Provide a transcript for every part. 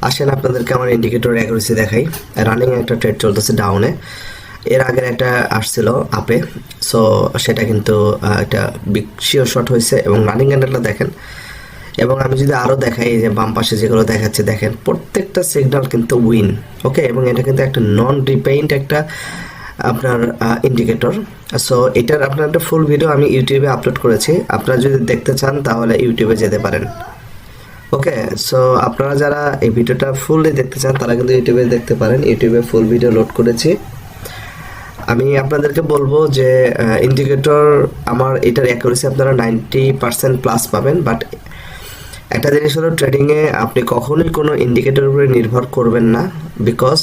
আসেন আপনাদেরকে আমার ইন্ডিকেটর অ্যাকুরেসি দেখাই। রানিং একটা ট্রেড চলতেছে ডাউনে, এর আগের একটা আসছিল আপে, সো সেটা কিন্তু একটা বিগ শিওর শট হয়েছে এবং রানিং ক্যান্ডেলটা দেখেন। এবং আমি যদি আরও দেখাই, এই যে বাম পাশে যেগুলো দেখাচ্ছে দেখেন, প্রত্যেকটা সিগন্যাল কিন্তু উইন। ওকে, এবং এটা কিন্তু একটা নন রিপেইন্ট একটা আপনার ইন্ডিকেটর। সো এটার আপনার একটা ফুল ভিডিও আমি ইউটিউবে আপলোড করেছি, আপনারা যদি দেখতে চান তাহলে ইউটিউবে যেতে পারেন। ওকে, সো আপনারা যারা এই ভিডিওটা ফুললি দেখতে চান তারা কিন্তু ইউটিউবে দেখতে পারেন, ইউটিউবে ফুল ভিডিও লোড করেছি। আমি আপনাদেরকে বলবো যে ইন্ডিকেটর আমার এটার অ্যাকুরেসি আপনারা 90% প্লাস পাবেন। বাট একটা জিনিস হলো, ট্রেডিংয়ে আপনি কখনোই কোনো ইন্ডিকেটরের উপরে নির্ভর করবেন না, বিকজ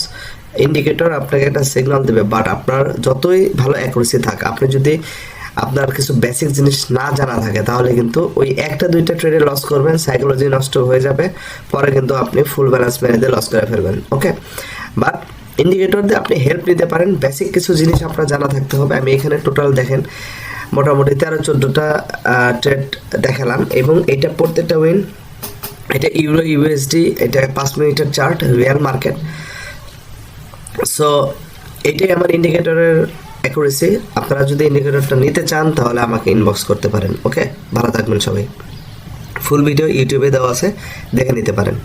ইন্ডিকেটর আপনাকে একটা সিগন্যাল দেবে, বাট আপনার যতই ভালো অ্যাকুরেসি থাকে, আপনি যদি আপনার কিছু বেসিক জিনিস না জানা থাকে তাহলে কিন্তু ওই একটা দুইটা ট্রেডে লস করবেন, সাইকোলজি নষ্ট হয়ে যাবে, পরে কিন্তু আপনি ফুল ব্যালেন্স মেরে দিয়ে লস করে ফেলবেন। ওকে, বাট ইন্ডিকেটর দিয়ে আপনি হেল্প নিতে পারেন, বেসিক কিছু জিনিস আপনার জানা থাকতে হবে। আমি এখানে টোটাল দেখেন মোটামুটি 13-14টা ট্রেড দেখালাম এবং এটা প্রত্যেকটা উইন। এটা ইউরো ইউএসডি, এটা 5 মিনিটের চার্ট, রিয়াল মার্কেট। সো এটাই আমার ইন্ডিকেটরের অ্যাকুরেসি। আপনারা যদি ইন্ডিকেটরটা নিতে চান তাহলে আমাকে ইনবক্স করতে পারেন। ওকে, ভালো থাকবেন সবাই। ফুল ভিডিও ইউটিউবে দেওয়া আছে, দেখে নিতে পারেন।